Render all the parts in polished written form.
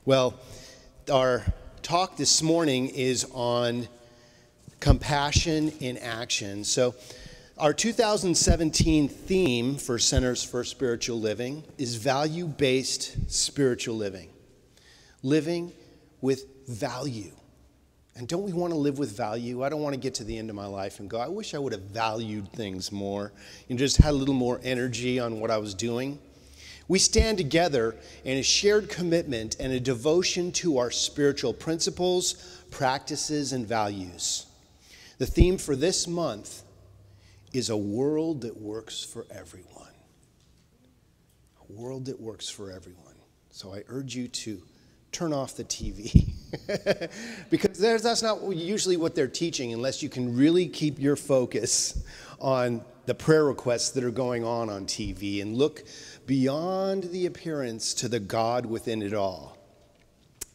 Well, our talk this morning is on compassion in action. So our 2017 theme for Centers for Spiritual Living is value-based spiritual living. Living with value. And don't we want to live with value? I don't want to get to the end of my life and go, I wish I would have valued things more and just had a little more energy on what I was doing. We stand together in a shared commitment and a devotion to our spiritual principles, practices, and values. The theme for this month is a world that works for everyone. A world that works for everyone. So I urge you to turn off the TV because that's not usually what they're teaching unless you can really keep your focus on the prayer requests that are going on TV and look beyond the appearance to the God within it all.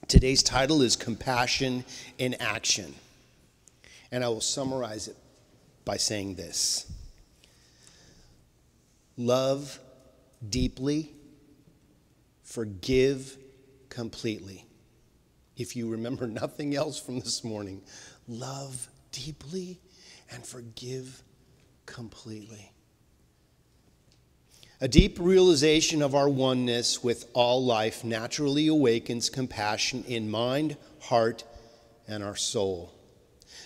Today's title is Compassion in Action. And I will summarize it by saying this. Love deeply, forgive completely. If you remember nothing else from this morning, love deeply and forgive completely. A deep realization of our oneness with all life naturally awakens compassion in mind, heart, and our soul.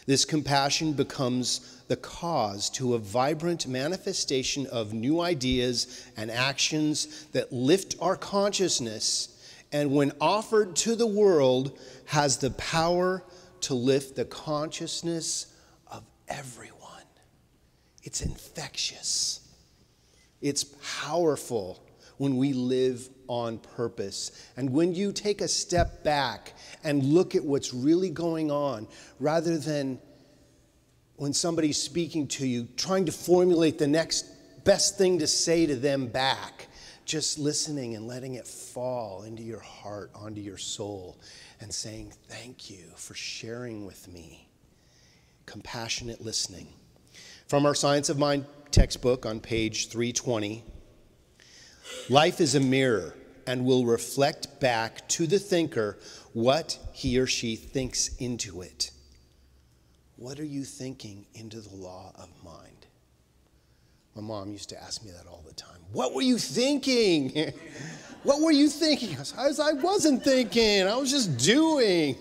This compassion becomes the cause to a vibrant manifestation of new ideas and actions that lift our consciousness, and when offered to the world, has the power to lift the consciousness of everyone. It's infectious. It's powerful when we live on purpose. And when you take a step back and look at what's really going on, rather than when somebody's speaking to you, trying to formulate the next best thing to say to them back, just listening and letting it fall into your heart, onto your soul, and saying, thank you for sharing with me. Compassionate listening. From our Science of Mind textbook on page 320, life is a mirror and will reflect back to the thinker what he or she thinks into it. What are you thinking into the law of mind? My mom used to ask me that all the time. What were you thinking? What were you thinking? I wasn't thinking. I was just doing.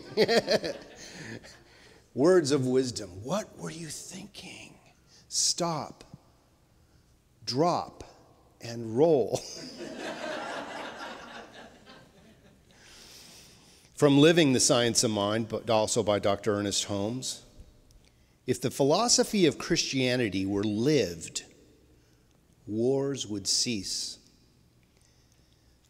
Words of wisdom. What were you thinking? Stop, drop, and roll. From Living the Science of Mind, but also by Dr. Ernest Holmes. If the philosophy of Christianity were lived, wars would cease.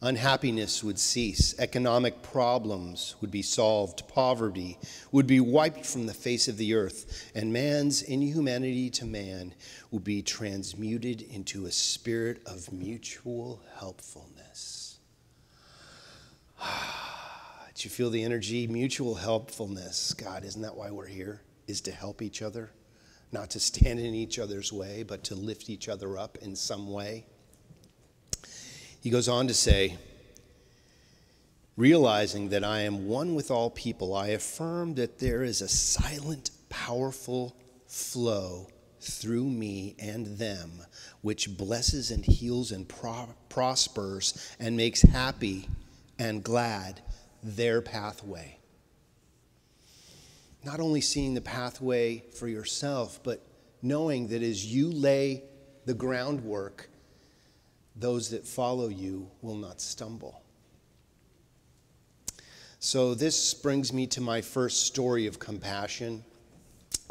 Unhappiness would cease. Economic problems would be solved. Poverty would be wiped from the face of the earth. And man's inhumanity to man would be transmuted into a spirit of mutual helpfulness. Did you feel the energy? Mutual helpfulness. God, isn't that why we're here? Is to help each other. Not to stand in each other's way, but to lift each other up in some way. He goes on to say, realizing that I am one with all people, I affirm that there is a silent, powerful flow through me and them, which blesses and heals and prospers and makes happy and glad their pathway. Not only seeing the pathway for yourself, but knowing that as you lay the groundwork, those that follow you will not stumble. So this brings me to my first story of compassion.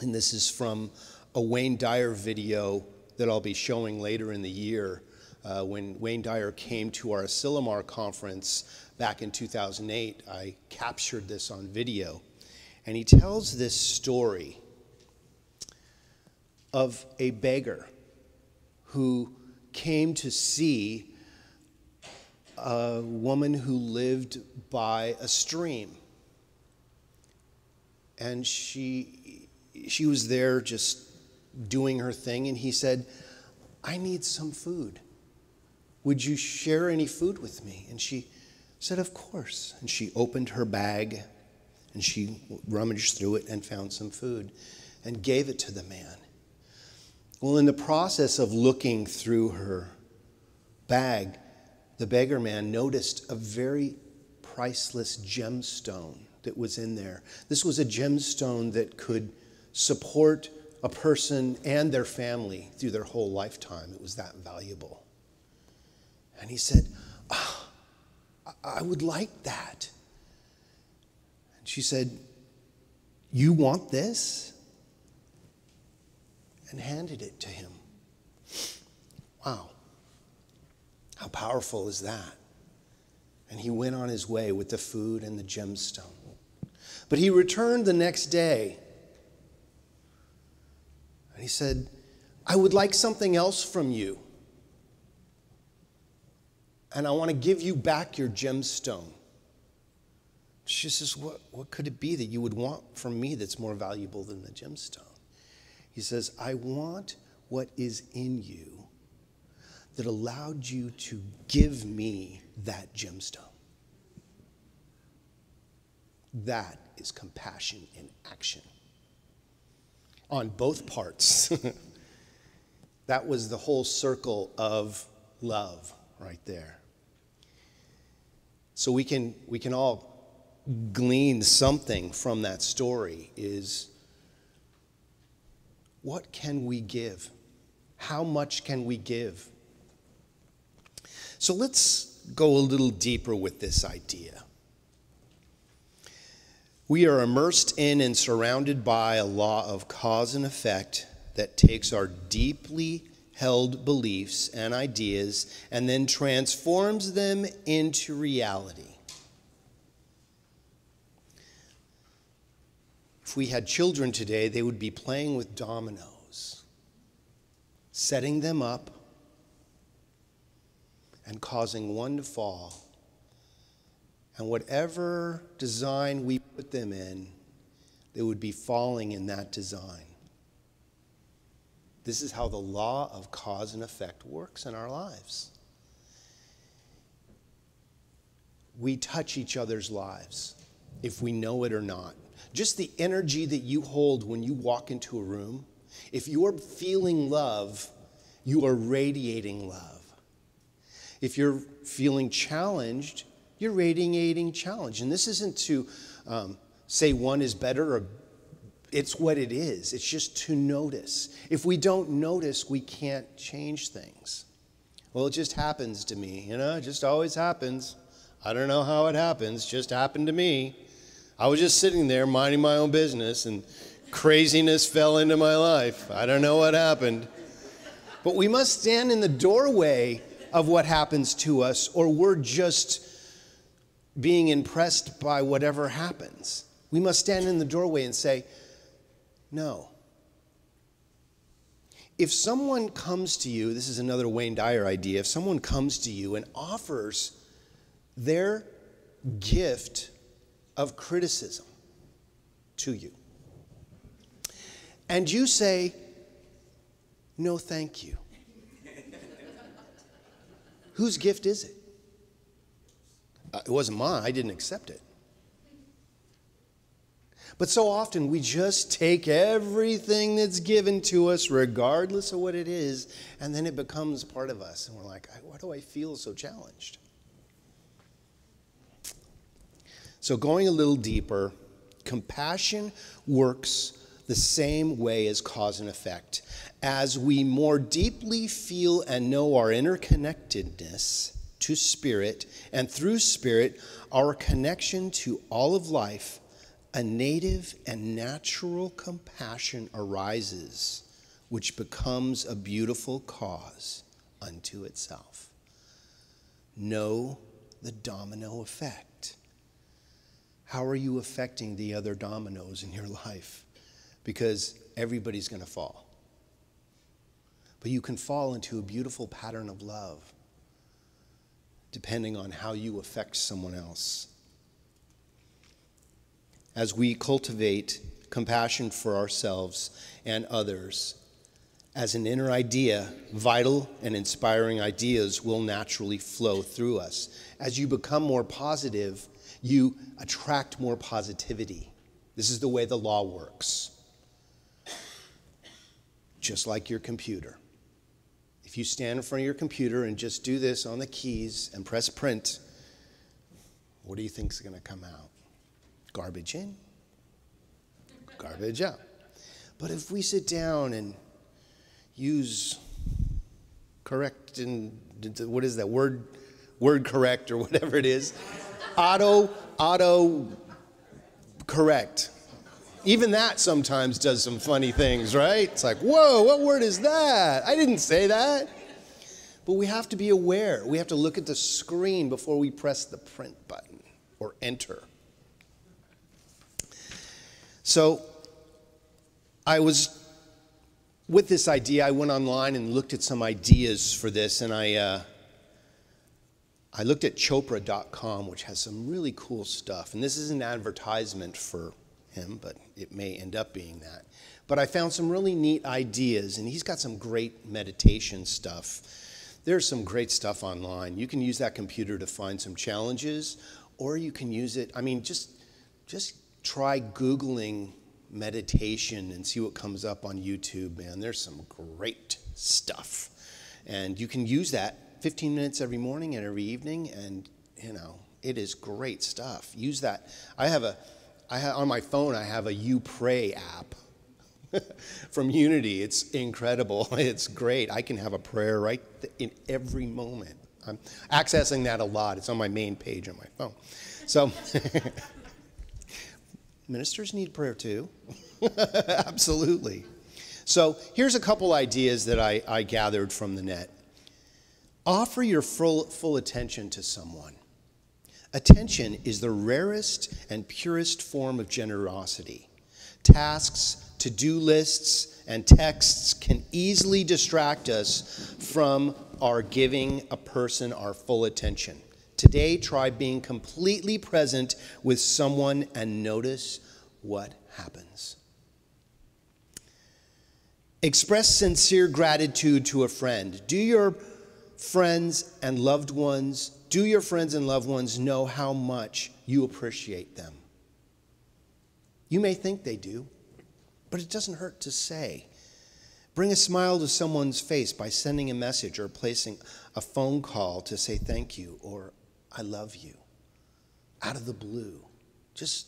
And this is from a Wayne Dyer video that I'll be showing later in the year. When Wayne Dyer came to our Asilomar conference back in 2008, I captured this on video. And he tells this story of a beggar who came to see a woman who lived by a stream. And she was there just doing her thing, and he said, I need some food. Would you share any food with me? And she said, of course. And she opened her bag and she rummaged through it and found some food and gave it to the man. Well, in the process of looking through her bag, the beggar man noticed a very priceless gemstone that was in there. This was a gemstone that could support a person and their family through their whole lifetime. It was that valuable. And he said, I would like that. And she said, you want this? And handed it to him. Wow. How powerful is that? And he went on his way with the food and the gemstone. But he returned the next day. And he said, I would like something else from you. And I want to give you back your gemstone. She says, what could it be that you would want from me that's more valuable than the gemstone? He says, I want what is in you that allowed you to give me that gemstone. That is compassion in action. On both parts. That was the whole circle of love right there. So we can all glean something from that story is, what can we give? How much can we give? So let's go a little deeper with this idea. We are immersed in and surrounded by a law of cause and effect that takes our deeply held beliefs and ideas and then transforms them into reality. If we had children today, they would be playing with dominoes, setting them up and causing one to fall. And whatever design we put them in, they would be falling in that design. This is how the law of cause and effect works in our lives. We touch each other's lives, if we know it or not. Just the energy that you hold when you walk into a room, if you're feeling love, you are radiating love. If you're feeling challenged, you're radiating challenge. And this isn't to say one is better, or it's what it is. It's just to notice. If we don't notice, we can't change things. Well, it just happens to me, it just always happens. I don't know how it happens, just happened to me. I was just sitting there minding my own business and craziness fell into my life. I don't know what happened. But we must stand in the doorway of what happens to us, or we're just being impressed by whatever happens. We must stand in the doorway and say, no. If someone comes to you, this is another Wayne Dyer idea, if someone comes to you and offers their gift of criticism to you, and you say, no, thank you. Whose gift is it? It wasn't mine. I didn't accept it. But so often we just take everything that's given to us, regardless of what it is, and then it becomes part of us. And we're like, why do I feel so challenged? So going a little deeper, compassion works the same way as cause and effect. As we more deeply feel and know our interconnectedness to Spirit, and through Spirit, our connection to all of life, a native and natural compassion arises, which becomes a beautiful cause unto itself. Know the domino effect. How are you affecting the other dominoes in your life? Because everybody's going to fall. But you can fall into a beautiful pattern of love, depending on how you affect someone else. As we cultivate compassion for ourselves and others, as an inner idea, vital and inspiring ideas will naturally flow through us. As you become more positive, you attract more positivity. This is the way the law works. Just like your computer. If you stand in front of your computer and just do this on the keys and press print, what do you think is going to come out? Garbage in, garbage out. But if we sit down and use correct and what is that word correct or whatever it is, auto correct. Even that sometimes does some funny things, right? It's like, whoa, what word is that? I didn't say that. But we have to be aware. We have to look at the screen before we press the print button or enter. So I was, with this idea, I went online and looked at some ideas for this, and I looked at Chopra.com, which has some really cool stuff. And this is an advertisement for him, but it may end up being that. But I found some really neat ideas, and he's got some great meditation stuff. There's some great stuff online. You can use that computer to find some challenges, or you can use it, just try Googling meditation and see what comes up on YouTube, man. There's some great stuff. And you can use that 15 minutes every morning and every evening, and, it is great stuff. Use that. On my phone, I have a You Pray app from Unity. It's incredible. It's great. I can have a prayer right in every moment. I'm accessing that a lot. It's on my main page on my phone. So ministers need prayer too. Absolutely. So here's a couple ideas that I gathered from the net. Offer your full attention to someone. Attention is the rarest and purest form of generosity. Tasks, to-do lists, and texts can easily distract us from our giving a person our full attention. Today, try being completely present with someone and notice what happens. Express sincere gratitude to a friend. Do your friends and loved ones know how much you appreciate them? You may think they do, but it doesn't hurt to say. Bring a smile to someone's face by sending a message or placing a phone call to say thank you or I love you out of the blue. Just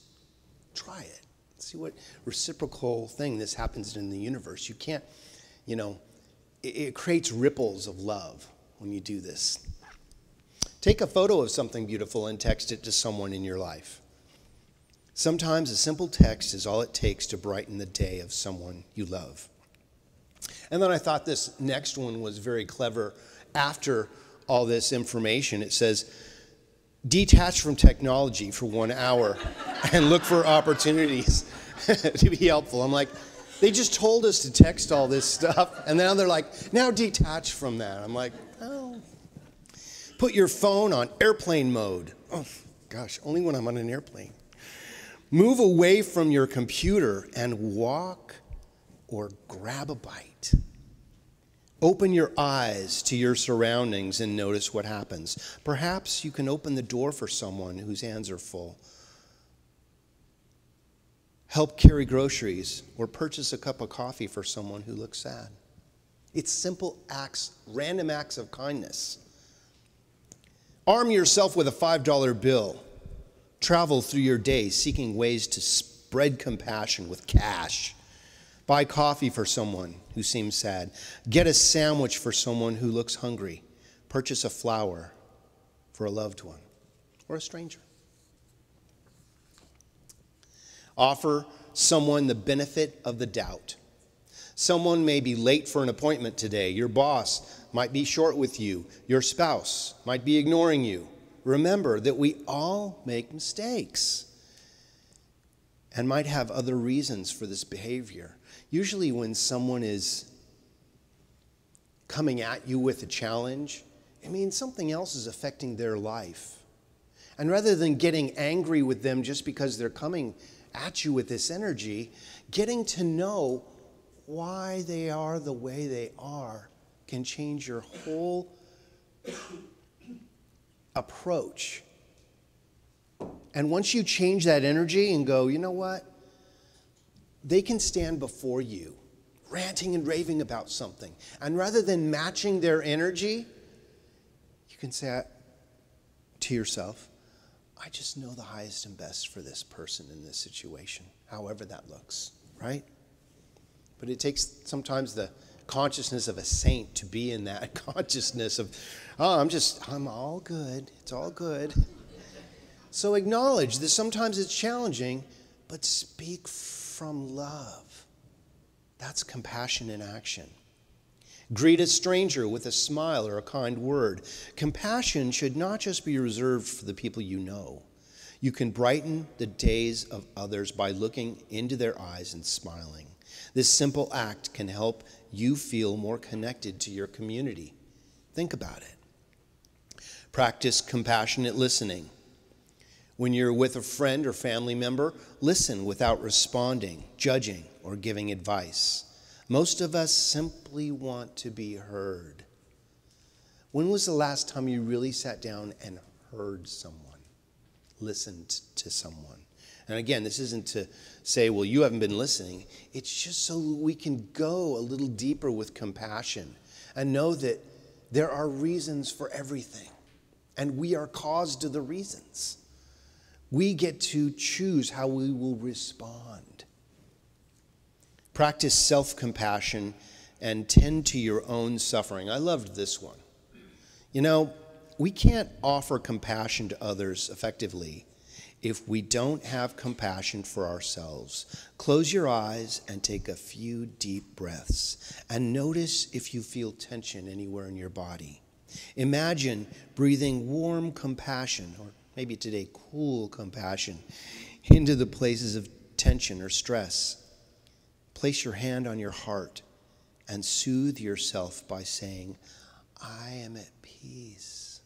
try it. See what reciprocal thing this happens in the universe. You can't, it creates ripples of love when you do this. Take a photo of something beautiful and text it to someone in your life. Sometimes a simple text is all it takes to brighten the day of someone you love. And then I thought this next one was very clever. After all this information, it says, detach from technology for 1 hour and look for opportunities to be helpful. I'm like, they just told us to text all this stuff, and now they're like, now detach from that. I'm like, oh. Put your phone on airplane mode. Oh, gosh, only when I'm on an airplane. Move away from your computer and walk or grab a bite. Open your eyes to your surroundings and notice what happens. Perhaps you can open the door for someone whose hands are full. Help carry groceries or purchase a cup of coffee for someone who looks sad. It's simple acts, random acts of kindness. Arm yourself with a $5 bill. Travel through your day seeking ways to spread compassion with cash. Buy coffee for someone who seems sad. Get a sandwich for someone who looks hungry. Purchase a flower for a loved one or a stranger. Offer someone the benefit of the doubt. Someone may be late for an appointment today. Your boss might be short with you. Your spouse might be ignoring you. Remember that we all make mistakes and might have other reasons for this behavior. Usually when someone is coming at you with a challenge, it means something else is affecting their life. And rather than getting angry with them just because they're coming at you with this energy, getting to know why they are the way they are can change your whole approach. And once you change that energy and go, you know what? They can stand before you, ranting and raving about something. And rather than matching their energy, you can say to yourself, I just know the highest and best for this person in this situation, however that looks, right? But it takes sometimes the consciousness of a saint to be in that consciousness of, I'm all good. It's all good. So acknowledge that sometimes it's challenging, but speak from love. That's compassion in action. Greet a stranger with a smile or a kind word. Compassion should not just be reserved for the people you know. You can brighten the days of others by looking into their eyes and smiling. This simple act can help you feel more connected to your community. Think about it. Practice compassionate listening. When you're with a friend or family member, listen without responding, judging, or giving advice. Most of us simply want to be heard. When was the last time you really sat down and heard someone, listened to someone? And again, this isn't to say, well, you haven't been listening. It's just so we can go a little deeper with compassion and know that there are reasons for everything, and we are cause to the reasons. We get to choose how we will respond. Practice self-compassion and tend to your own suffering. I loved this one. You know, we can't offer compassion to others effectively if we don't have compassion for ourselves. Close your eyes and take a few deep breaths and notice if you feel tension anywhere in your body. Imagine breathing warm compassion, or maybe today cool compassion, into the places of tension or stress. Place your hand on your heart and soothe yourself by saying, I am at peace.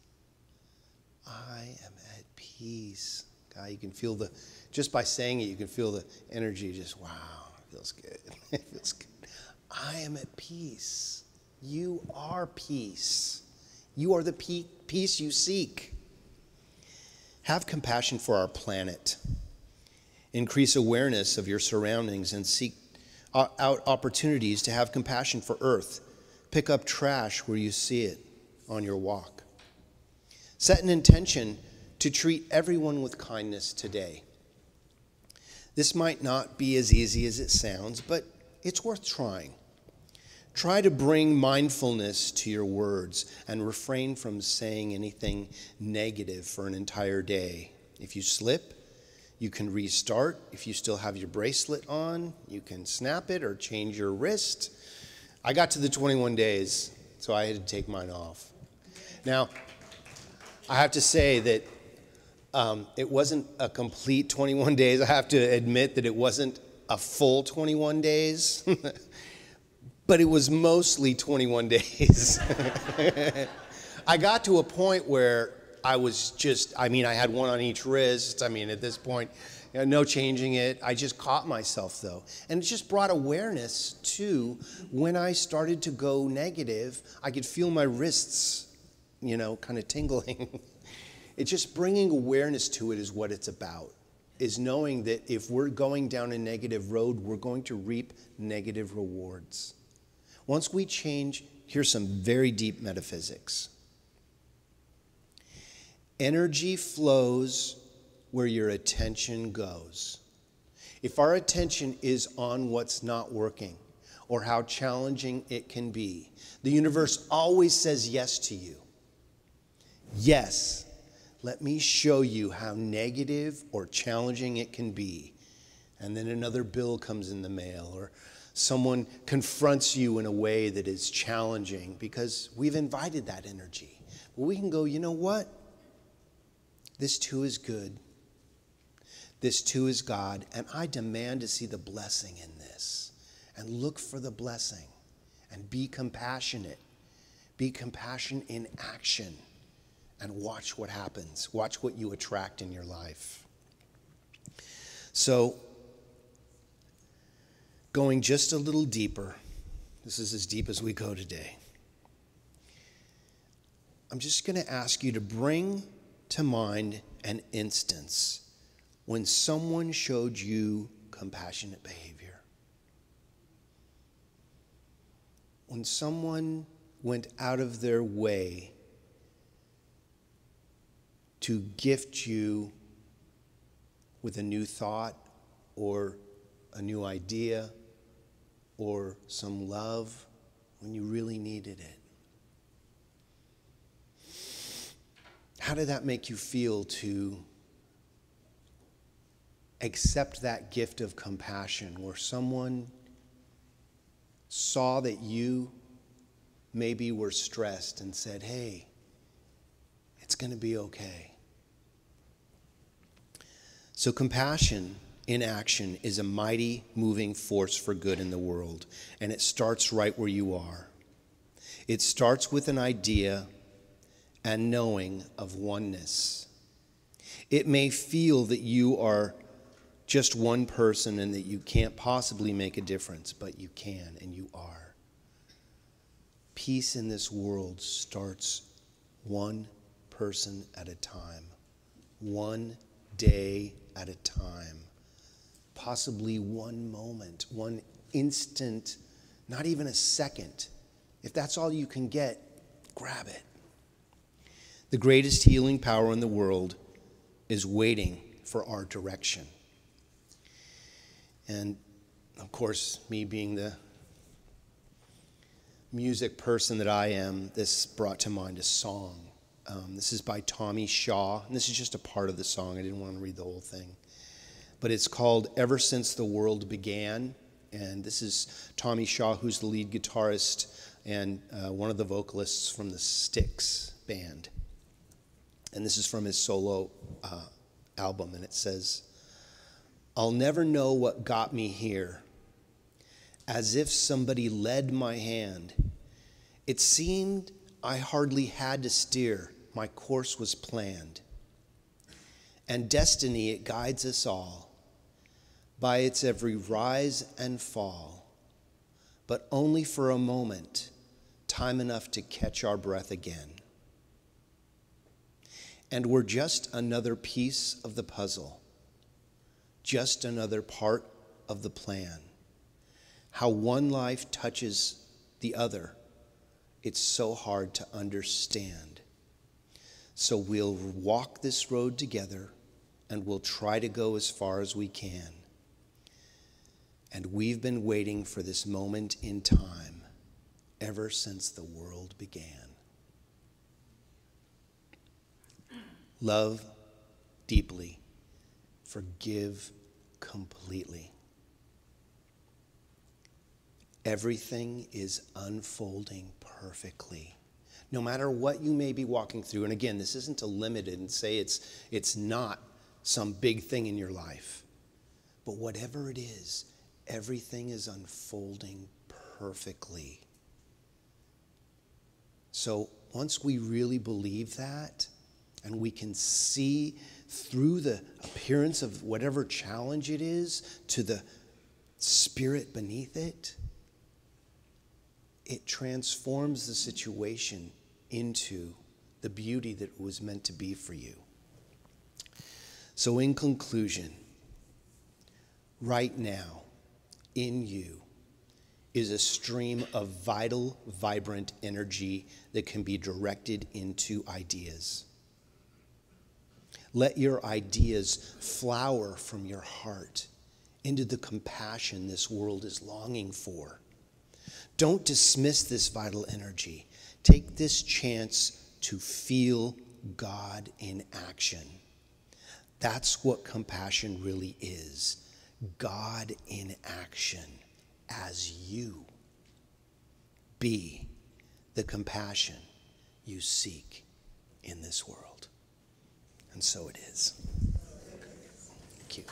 I am at peace. God, you can feel just by saying it, you can feel the energy just, wow, it feels good. It feels good. I am at peace. You are peace. You are the peace you seek. Have compassion for our planet. Increase awareness of your surroundings and seek out opportunities to have compassion for Earth. Pick up trash where you see it on your walk. Set an intention to treat everyone with kindness today. This might not be as easy as it sounds, but it's worth trying. Try to bring mindfulness to your words and refrain from saying anything negative for an entire day. If you slip, you can restart. If you still have your bracelet on, you can snap it or change your wrist. I got to the 21 days, so I had to take mine off. Now, I have to say that it wasn't a complete 21 days. I have to admit that it wasn't a full 21 days, but it was mostly 21 days. I got to a point where I was just, I had one on each wrist. At this point, no changing it. I just caught myself, though. And it just brought awareness to when I started to go negative, I could feel my wrists, kind of tingling. It's just bringing awareness to it is what it's about, is knowing that if we're going down a negative road, we're going to reap negative rewards. Once we change, here's some very deep metaphysics. Energy flows where your attention goes. If our attention is on what's not working or how challenging it can be, the universe always says yes to you. Yes, let me show you how negative or challenging it can be. And then another bill comes in the mail, or someone confronts you in a way that is challenging because we've invited that energy. But we can go, you know what? This too is good. This too is God, and I demand to see the blessing in this and look for the blessing and be compassionate. Be compassionate in action and watch what happens. Watch what you attract in your life. So Going just a little deeper, this is as deep as we go today. I'm just going to ask you to bring to mind an instance when someone showed you compassionate behavior. When someone went out of their way to gift you with a new thought or a new idea or some love when you really needed it. How did that make you feel to accept that gift of compassion where someone saw that you maybe were stressed and said, hey, it's going to be okay? So compassion in action is a mighty moving force for good in the world, and it starts right where you are. It starts with an idea and knowing of oneness. It may feel that you are just one person and that you can't possibly make a difference, but you can, and you are. Peace in this world starts one person at a time, one day at a time, possibly one moment, one instant, not even a second. If that's all you can get, grab it. The greatest healing power in the world is waiting for our direction. And of course, me being the music person that I am, this brought to mind a song. This is by Tommy Shaw, and this is just a part of the song. I didn't want to read the whole thing. But it's called Ever Since the World Began, and this is Tommy Shaw, who's the lead guitarist and one of the vocalists from the Styx band. And this is from his solo album, and it says, I'll never know what got me here, as if somebody led my hand. It seemed I hardly had to steer, my course was planned. And destiny, it guides us all, by its every rise and fall, but only for a moment, time enough to catch our breath again. And we're just another piece of the puzzle, just another part of the plan. How one life touches the other, it's so hard to understand. So we'll walk this road together, and we'll try to go as far as we can. And we've been waiting for this moment in time ever since the world began. Love deeply, forgive completely. Everything is unfolding perfectly. No matter what you may be walking through, and again, this isn't to limit it and say it's not some big thing in your life. But whatever it is, everything is unfolding perfectly. So once we really believe that, and we can see through the appearance of whatever challenge it is to the spirit beneath it, it transforms the situation into the beauty that it was meant to be for you. So in conclusion, right now, in you is a stream of vital, vibrant energy that can be directed into ideas. Let your ideas flower from your heart into the compassion this world is longing for. Don't dismiss this vital energy. Take this chance to feel God in action. That's what compassion really is. God in action as you. Be the compassion you seek in this world. And so it is. Thank you.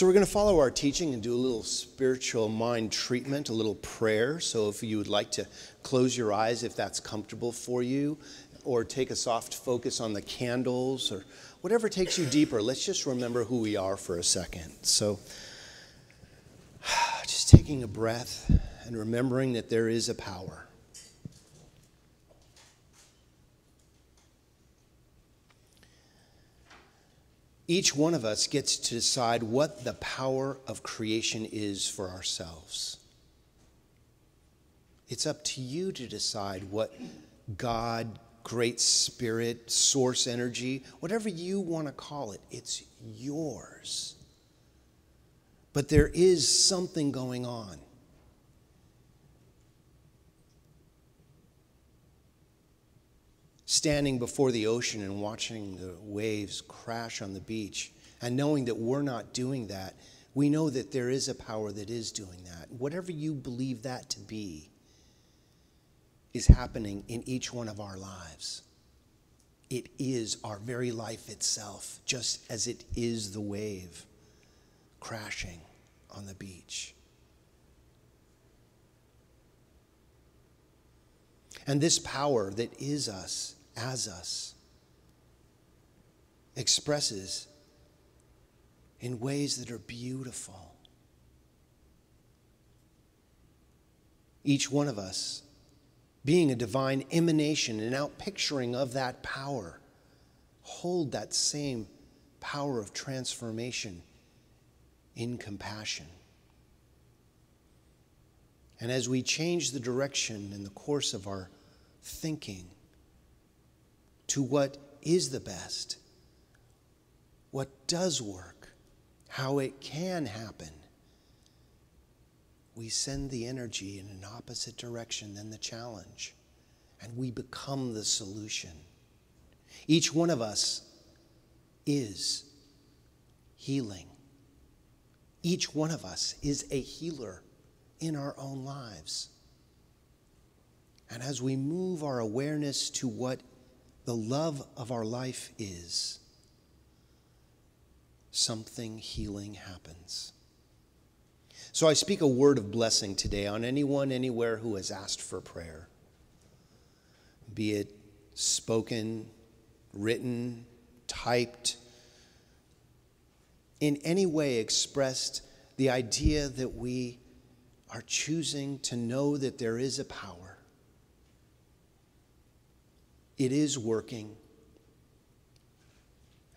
So we're going to follow our teaching and do a little spiritual mind treatment, a little prayer. So if you would like to close your eyes, if that's comfortable for you, or take a soft focus on the candles, or whatever takes you deeper, let's just remember who we are for a second. So just taking a breath and remembering that there is a power. Each one of us gets to decide what the power of creation is for ourselves. It's up to you to decide what God, Great Spirit, source energy, whatever you want to call it, it's yours. But there is something going on. Standing before the ocean and watching the waves crash on the beach, and knowing that we're not doing that, we know that there is a power that is doing that. Whatever you believe that to be is happening in each one of our lives. It is our very life itself, just as it is the wave crashing on the beach. And this power that is us, as us, expresses in ways that are beautiful. Each one of us being a divine emanation and outpicturing of that power, hold that same power of transformation in compassion. And as we change the direction and the course of our thinking to what is the best, what does work, how it can happen, we send the energy in an opposite direction than the challenge, and we become the solution. Each one of us is healing. Each one of us is a healer in our own lives. And as we move our awareness to what the love of our life is, something healing happens. So I speak a word of blessing today on anyone, anywhere who has asked for prayer. Be it spoken, written, typed, in any way expressed the idea that we are choosing to know that there is a power. It is working.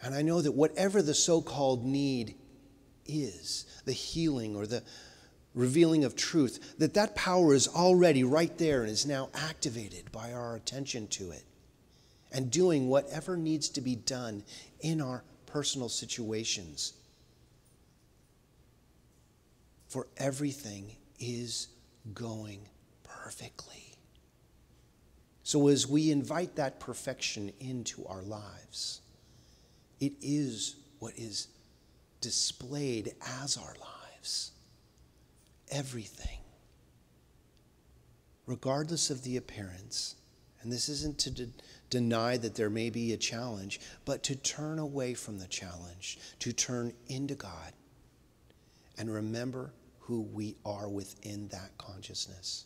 And I know that whatever the so-called need is, the healing or the revealing of truth, that power is already right there and is now activated by our attention to it and doing whatever needs to be done in our personal situations. For everything is going perfectly. So as we invite that perfection into our lives, it is what is displayed as our lives. Everything. Regardless of the appearance. And this isn't to deny that there may be a challenge, but to turn away from the challenge, to turn into God, and remember who we are within that consciousness.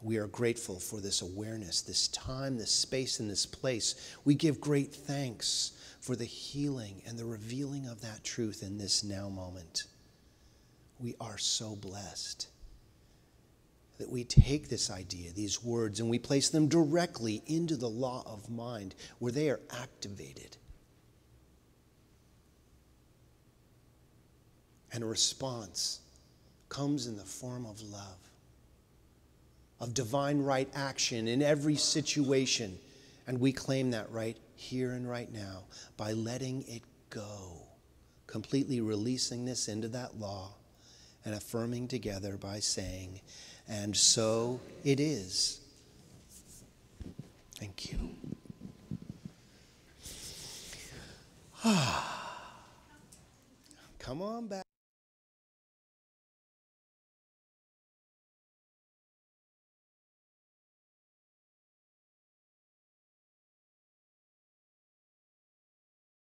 We are grateful for this awareness, this time, this space, and this place. We give great thanks for the healing and the revealing of that truth in this now moment. We are so blessed that we take this idea, these words, and we place them directly into the law of mind where they are activated. And a response comes in the form of love, of divine right action in every situation. And we claim that right here and right now by letting it go, completely releasing this into that law and affirming together by saying, and so it is. Thank you. Come on back.